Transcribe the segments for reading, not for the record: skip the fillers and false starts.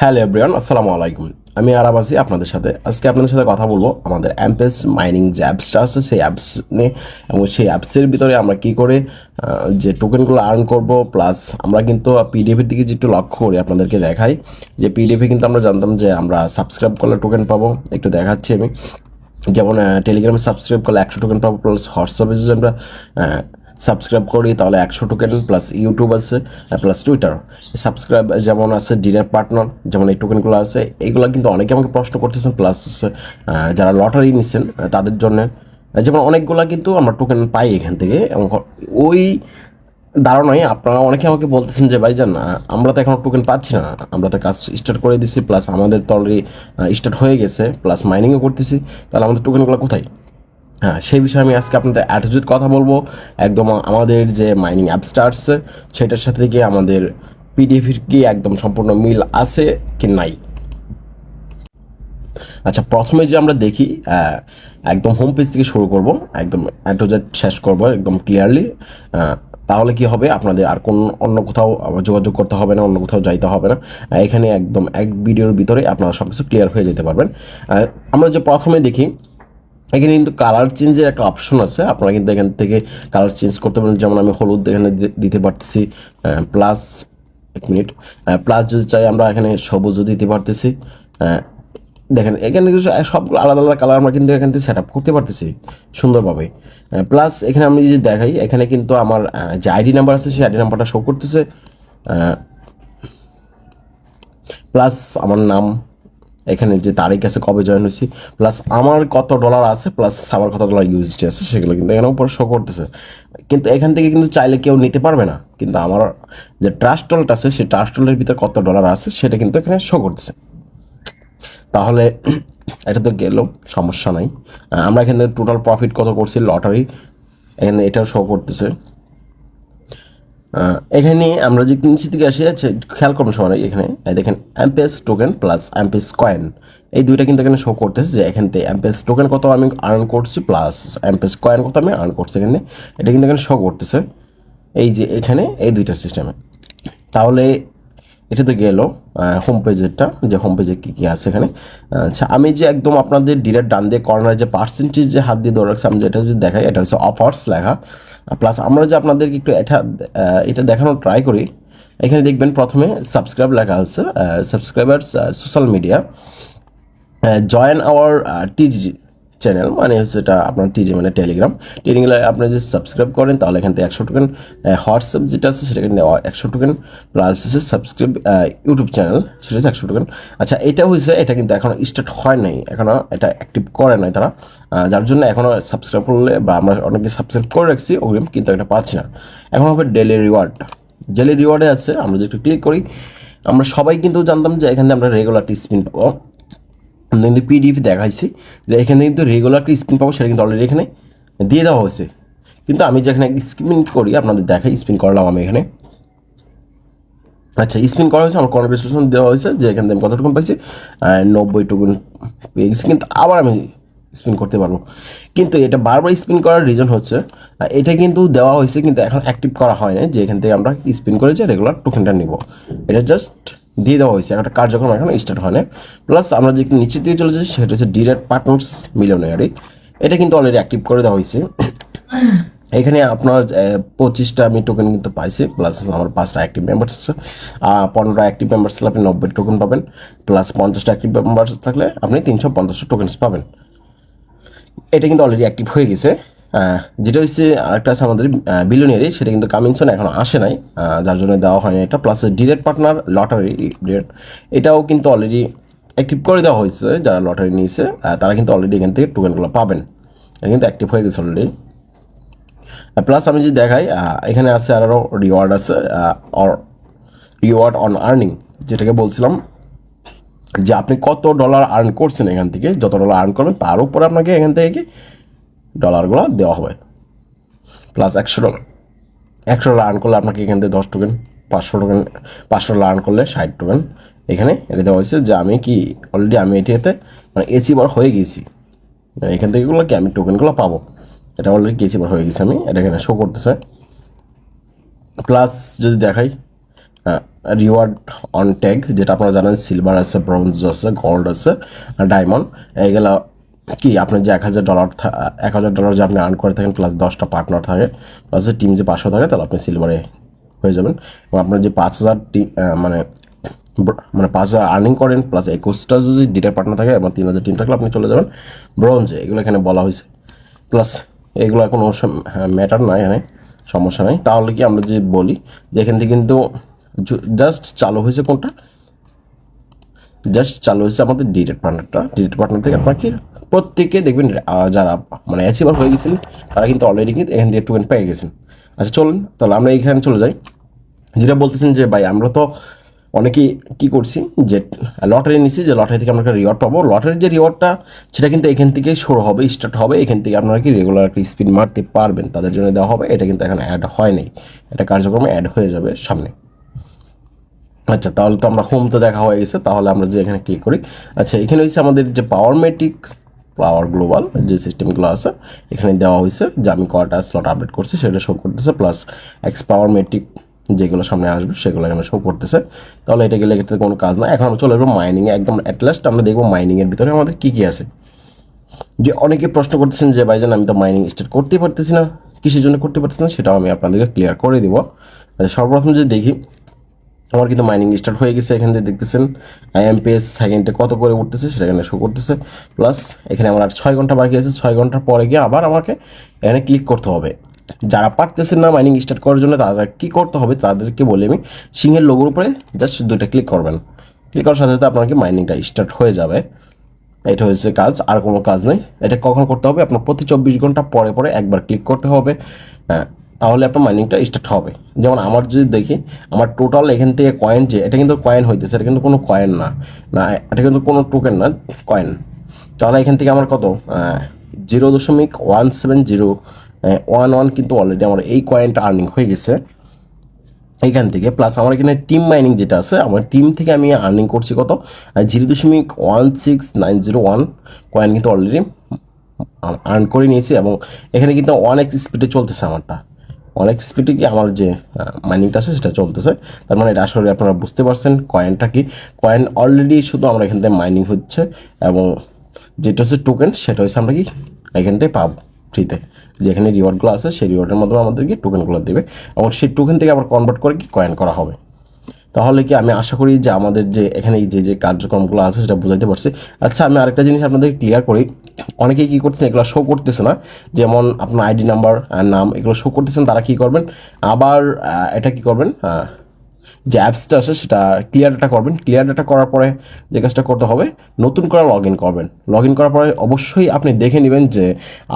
Hello everyone, আসসালামু আলাইকুম। আমি আরাব আছি আপনাদের সাথে। আজকে আপনাদের সাথে কথা বলবো আমাদের অ্যাম্পেস মাইনিং যে অ্যাপসটা আছে সেই অ্যাপস নিয়ে, এবং সেই অ্যাপসের ভিতরে আমরা কি করে যে টোকেনগুলো আর্ন করব। প্লাস আমরা কিন্তু পিডিএফের দিকে যেটু লক্ষ্য করি আপনাদেরকে দেখাই যে পিডিএফে কিন্তু আমরা জানতাম যে আমরা সাবস্ক্রাইব করলে টোকেন পাবো। একটু দেখাচ্ছি আমি। যেমন টেলিগ্রামে সাবস্ক্রাইব করলে 100 টোকেন পাবো, প্লাস হোয়াটসঅ্যাপে যদি আমরা সাবস্ক্রাইব করি তাহলে 100 টোকেন, প্লাস ইউটিউব আছে, প্লাস টুইটার সাবস্ক্রাইব যেমন আছে, ডিরেক্ট পার্টনার যেমন এই টোকেনগুলো আছে। এইগুলো কিন্তু অনেকে আমাকে প্রশ্ন করতেছেন, প্লাস যারা লটারি নিচ্ছেন তাদের জন্য যেমন অনেকগুলো কিন্তু আমরা টোকেন পাই এখান থেকে। এবং ওই ধারণায় আপনারা অনেকে আমাকে বলতেছেন যে ভাইজান আমরা তো এখন টোকেন পাচ্ছি না, আমরা তো কাজ স্টার্ট করে দিচ্ছি, প্লাস আমাদের তো অলরেডি স্টার্ট হয়ে গেছে, প্লাস মাইনিংও করতেছি, তাহলে আমাদের টোকেনগুলো কোথায়? হ্যাঁ, সেই বিষয়ে আমি আজকে আপনাদের অ্যাটিটিউড কথা বলবো। একদম আমাদের যে মাইনিং অ্যাপসটা আসছে সেটার সাথে কি আমাদের পিডিএফের কি একদম সম্পূর্ণ মিল আছে কি নাই। আচ্ছা, প্রথমে যে আমরা দেখি একদম হোম পেজ থেকে শুরু করব, একদম অ্যাটোজেড শেষ করব একদম ক্লিয়ারলি। তাহলে কি হবে, আপনাদের আর কোন অন্য কোথাও যোগাযোগ করতে হবে না, অন্য কোথাও যাইতে হবে না। এখানে একদম এক ভিডিওর ভিতরে আপনারা সব কিছু ক্লিয়ার হয়ে যেতে পারবেন। আমরা যে প্রথমে দেখি এখানে কিন্তু কালার চেঞ্জের একটা অপশন আছে। আপনারা কিন্তু এখান থেকে কালার চেঞ্জ করতে পারেন। যেমন আমি হলুদ এখানে দিতে পারতেছি, প্লাস এক মিনিট, প্লাস যদি চাই আমরা এখানে সবুজও দিতে পারতেছি। দেখেন এখানে কিছু সবগুলো আলাদা আলাদা কালার আমরা কিন্তু এখান থেকে সেট আপ করতে পারতেছি সুন্দরভাবে। প্লাস এখানে আমি যদি দেখাই, এখানে কিন্তু আমার যে আইডি নাম্বার আছে সেই আইডি নাম্বারটা শো করতেছে, প্লাস আমার নাম, এখানে যে তারিখ আছে কবে জয়েন হয়েছি, প্লাস আমার কত ডলার আছে, প্লাস আমার কত ডলার ইউএসডি আছে সেগুলো কিন্তু এখানে উপরে শো করতেছে। কিন্তু এখান থেকে কিন্তু চাইলে কেউ নিতে পারবে না, কিন্তু আমার যে ট্রাস্ট ওয়ালেট আছে সেই ট্রাস্ট ওয়ালেটের ভিতরে কত ডলার আছে সেটা কিন্তু এখানে শো করতেছে। তাহলে এটা তো গেল, সমস্যা নাই। আমরা এখানে টোটাল প্রফিট কত করছি লটারি, এখানে এটাও শো করতেছে। এখানে আমরা যে নিচে দিকে আসি, আচ্ছা খেয়াল করবেন সবাই, এখানে দেখেন অ্যাম্পেস টোকেন প্লাস অ্যাম্পেস কয়েন, এই দুইটা কিন্তু এখানে শো করতেছে যে এখান থেকে অ্যাম্পেস টোকেন কত আমি আর্ন করছি, প্লাস অ্যাম্পেস কয়েন কত আমি আর্ন করছি। এখানে এটা কিন্তু এখানে শো করতেছে এই যে এখানে এই দুইটা সিস্টেমে। তাহলে এটা তো গেল হোম পেজেরটা, যে হোম পেজে কী কী আছে এখানে। আচ্ছা, আমি যে একদম আপনাদের ডিরেক্ট ডান দিয়ে কর্নারে যে পার্সেন্টেজ যে হাত দিয়ে ধরে রাখছি, আমি যেটা যদি দেখাই, এটা হচ্ছে অফার্স লেখা। প্লাস আমরা যে আপনাদেরকে একটু এটা দেখানোর ট্রাই করি, এখানে দেখবেন প্রথমে সাবস্ক্রাইব লেখা আছে, subscribers social media, join our টিজি channel, মানে হচ্ছে এটা আপনার টিজি মানে টেলিগ্রামে আপনি যদি সাবস্ক্রাইব করেন তাহলে এখান থেকে 100 টোকেন। হোয়াটসঅ্যাপ যেটা আছে সেটা কিন্তু 100 টোকেন, প্লাস হচ্ছে সাবস্ক্রাইব ইউটিউব চ্যানেল সেটা হচ্ছে 100 টোকেন। আচ্ছা, এটা হয়েছে, এটা কিন্তু এখনও স্টার্ট হয় নাই, এখনও এটা অ্যাক্টিভ করে নাই তারা, যার জন্য এখনও সাবস্ক্রাইব করলে বা আমরা অনেকে সাবস্ক্রাইব করে রাখছি অগ্রিম, কিন্তু এটা পাচ্ছি না। এখন হবে ডেলি রিওয়ার্ড। ডেলি রিওয়ার্ডে আছে, আমরা যদি একটু ক্লিক করি, আমরা সবাই কিন্তু জানতাম যে এখানে আমরা রেগুলার স্পিন পাবো। আমি কিন্তু পিডিএফ দেখাইছি যে এখানে কিন্তু রেগুলার একটা স্পিন পাবো, সেটা কিন্তু অলরেডি এখানে দিয়ে দেওয়া হয়েছে। কিন্তু আমি যেখানে স্পিন করি আপনাদের দেখাই, স্পিন করলাম আমি এখানে। আচ্ছা, স্পিন করা হয়েছে, আমার কনভারসেশন দেওয়া হয়েছে যে এখান থেকে আমি কত টোকেন পাইছি, 90 টোকেন পেয়ে গেছি। কিন্তু আবার আমি স্পিন করতে পারবো, কিন্তু এটা বারবার স্পিন করার রিজন হচ্ছে এটা কিন্তু দেওয়া হয়েছে কিন্তু এখন অ্যাক্টিভ করা হয় না, যে এখান থেকে আমরা স্পিন করে যে রেগুলার টোকেনটা নিব, এটা জাস্ট দিয়ে দেওয়া হয়েছে, একটা কার্যক্রম এখন স্টার্ট হয় না। প্লাস আমরা যে নিচের দিকে চলে যাচ্ছি সেটা হচ্ছে ডিরেক্ট পার্টনার্স মিলিয়নিয়ারি, এটা কিন্তু অলরেডি অ্যাক্টিভ করে দেওয়া হয়েছে। এখানে আপনার 25টা আমি টোকেন কিন্তু পাইছি, প্লাস আমার 5টা অ্যাক্টিভ মেম্বার্স আছে। 15টা অ্যাক্টিভ মেম্বার্স থাকলে আপনি 90 টোকেন পাবেন, প্লাস 50টা অ্যাক্টিভ মেম্বার্স থাকলে আপনি 350টা টোকেন্স পাবেন। এটা কিন্তু অলরেডি অ্যাক্টিভ হয়ে গেছে। যেটা হচ্ছে আরেকটা আছে আমাদের বিলিয়নিয়ারি, সেটা কিন্তু কামিংসন এখনও আসে নাই, যার জন্য দেওয়া হয়নি এটা। Plus direct partner lottery direct, এটাও কিন্তু অলরেডি অ্যাক্টিভ করে দেওয়া হয়েছে। যারা লটারি নিয়েছে তারা কিন্তু অলরেডি এখান থেকে টোকেনগুলো পাবেন, এটা কিন্তু অ্যাক্টিভ হয়ে গেছে অলরেডি। প্লাস আমি যদি দেখাই, এখানে আছে আরও রিওয়ার্ড আছে, রিওয়ার্ড অন আর্নিং, যেটাকে বলছিলাম যে আপনি কত ডলার আর্ন করছেন, এখান থেকে যত ডলার আর্ন করবেন তার উপরে আপনাকে এখান থেকে কি ডলারগুলো দেওয়া হবে। প্লাস 100 ডলার আর্ন করলে আপনাকে এখান থেকে 10 টোকেন, 500 ডলার আর্ন করলে 60 টোকেন। এখানে এটা দেওয়া হয়েছে যে আমি কি অলরেডি আমি এটিতে মানে এচিভার হয়ে গেছি, এখান থেকে কি আমি টোকেনগুলো পাবো, এটা অলরেডি এচিভার হয়ে গেছি আমি, এটা এখানে শো করতেছে। প্লাস যদি দেখাই, রিওয়ার্ড অন ট্যাগ, যেটা আপনারা জানেন সিলভার আছে, ব্রোঞ্জ আছে, গোল্ড আছে, ডায়মন্ড। এইগুলা কি আপনার যে $1,000 $1,000 যে আপনি আর্ন করে থাকেন প্লাস 10টা পার্টনার থাকে প্লাস টিম যে 500 থাকে, তাহলে আপনি সিলভারে হয়ে যাবেন। এবং আপনার যে 5,000 মানে 5,000 আর্নিং করেন প্লাস 21টা যদি ডিটার পার্টনার থাকে এবং 3,000 টিম থাকলে আপনি চলে যাবেন ব্রোঞ্জে। এগুলো এখানে বলা হয়েছে। প্লাস এগুলো কোনো ম্যাটার নয়, এখানে সমস্যা নেই। তাহলে কি আমরা যে বলি যে এখান থেকে কিন্তু জাস্ট চালু হয়েছে কোনটা, জাস্ট চালু হয়েছে আমাদের ডিরেক্ট পার্টনারটা। ডিরেক্ট পার্টনার থেকে আপনার কি প্রত্যেকে দেখবেন যারা মানে অ্যাচিভার হয়ে গেছিলেন তারা কিন্তু অলরেডি কিন্তু এখান থেকে টোকেন পেয়ে গেছেন। আচ্ছা চলুন তাহলে আমরা এইখানে চলে যাই। যেটা বলতেছেন যে ভাই আমরা তো অনেকেই কী করছি যে লটারি নিছি, যে লটারি থেকে আমরা একটা রিওয়ার্ড পাবো। লটারির যে রিওয়ার্ডটা সেটা কিন্তু এখান থেকে শুরু হবে, স্টার্ট হবে। এখান থেকে আপনারা কি রেগুলার একটা স্পিন মারতে পারবেন, তাদের জন্য দেওয়া হবে। এটা কিন্তু এখন অ্যাড হয় নাই, এটা কার্যক্রমে অ্যাড হয়ে যাবে সামনে। আচ্ছা তাহলে তো আমরা হোম তো দেখা হয়ে গেছে, তাহলে আমরা যে এখানে ক্লিক করি। আচ্ছা এখানে হচ্ছে আমাদের যে পাওয়ার মেট্রিক্স, পাওয়ার গ্লোবাল যে সিস্টেমগুলো আছে এখানে দেওয়া হয়েছে, যে আমি কয়টা স্লট আপডেট করছি সেটা শো করতেছে, প্লাস এক্স পাওয়ার মেট্রিক যেগুলো সামনে আসবে সেগুলো এখানে শো করতেছে। তাহলে এটা গেলে ক্ষেত্রে কোনো কাজ না। এখন আমরা চলে যাবো মাইনিংয়ে। একদম অ্যাট লাস্ট আমরা দেখবো মাইনিংয়ের ভিতরে আমাদের কী কী আছে। যে অনেকে প্রশ্ন করতেছেন যে ভাইজান আমি তো মাইনিং স্টার্ট করতেই পারতেছি না, কিসের জন্য করতে পারতেছি না, সেটাও আমি আপনাদেরকে ক্লিয়ার করে দেবো। সর্বপ্রথম যদি দেখি আমার কিন্তু মাইনিং স্টার্ট হয়ে গেছে। এখান থেকে দেখতেছেন এমপিএস সেকেন্ডে কত করে উঠতেছে সেটা এখানে শো করতেছে। প্লাস এখানে আমার আর 6 ঘন্টা বাকি আছে। 6 ঘন্টার পরে গিয়ে আবার আমাকে এখানে ক্লিক করতে হবে। যারা পারতেছেন না মাইনিং স্টার্ট করার জন্য তারা কী করতে হবে, তাদেরকে বলি আমি, সিংহের লোগোর উপরে জাস্ট 2টা ক্লিক করবেন। ক্লিক করার সাথে সাথে আপনাকে মাইনিংটা স্টার্ট হয়ে যাবে। এটা হচ্ছে কাজ, আর কোনো কাজ নেই। এটা কখন করতে হবে, আপনার প্রতি 24 ঘন্টা পরে পরে একবার ক্লিক করতে হবে। হ্যাঁ, তাহলে আপনার মাইনিংটা স্টার্ট হবে। যেমন আমার যদি দেখি আমার টোটাল এখান থেকে কয়েন, যে এটা কিন্তু কয়েন হইতেছে, এটা কিন্তু কোনো কয়েন না, না এটা কিন্তু কোনো টোকেন না, কয়েন। তাহলে এখান থেকে আমার কত 0.17011 কিন্তু অলরেডি আমার এই কয়েনটা আর্নিং হয়ে গেছে এইখান থেকে। প্লাস আমার এখানে টিম মাইনিং যেটা আছে, আমার টিম থেকে আমি আর্নিং করছি কত 0.16901 কয়েন কিন্তু অলরেডি আর্ন করে নিয়েছি। এবং এখানে কিন্তু 1x স্পিডে চলতেছে আমারটা, 1x স্পিডে কি আমার যে মাইনিংটা আছে সেটা চলতেছে। তার মানে এটা আসলে আপনারা বুঝতে পারছেন কয়েনটা কি। কয়েন অলরেডি শুধু আমরা এখান থেকে মাইনিং হচ্ছে, এবং যেটা হচ্ছে টোকেন সেটা হচ্ছে আমরা কি এখান থেকে পাবো ফ্রিতে। যেখানে রিওয়ার্ডগুলো আছে সেই রিওয়ার্ডের মাধ্যমে আমাদেরকে টোকেনগুলো দেবে, এবং সেই টোকেন থেকে আবার কনভার্ট করে কি কয়েন করা হবে। তাহলে কি আমি আশা করি যে আমাদের যে এখানে যে যে কার্যক্রমগুলো আছে সেটা বুঝাইতে পারছি। আচ্ছা আমি আরেকটা জিনিস আপনাদের ক্লিয়ার করি, অনেকেই কী করছেন এগুলো শো করতেছে না, যেমন আপনার আইডি নাম্বার নাম এগুলো শো করতেছেন, তারা কী করবেন আবার এটা কী করবেন, যে অ্যাপসটা আছে সেটা ক্লিয়ার ডাটা করবেন। ক্লিয়ার ডাটা করার পরে যে কাজটা করতে হবে, নতুন করে লগ ইন করবেন। লগ ইন করার পরে অবশ্যই আপনি দেখে নেবেন যে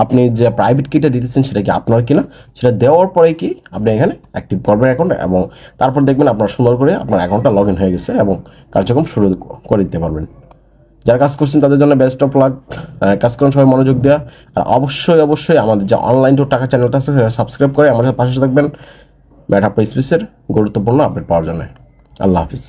আপনি যে প্রাইভেট কিটা দিতেছেন সেটা কি আপনার কিনা। সেটা দেওয়ার পরে কি আপনি এখানে অ্যাক্টিভ করবেন অ্যাকাউন্ট, এবং তারপর দেখবেন আপনার সুন্দর করে আপনার অ্যাকাউন্টটা লগ ইন হয়ে গেছে এবং কার্যক্রম শুরু করে দিতে পারবেন। যারা কাজ করছেন তাদের জন্য বেস্ট অফ লাক। কাজ করেন সবাই মনোযোগ দেওয়া। আর অবশ্যই অবশ্যই আমাদের যে অনলাইন টু টাকা চ্যানেলটা আছে সেটা সাবস্ক্রাইব করে আমাদের পাশে থাকবেন ম্যাট আপ স্পেসের গুরুত্বপূর্ণ আপডেট পাওয়ার জন্য। আল্লাহ হাফিজ।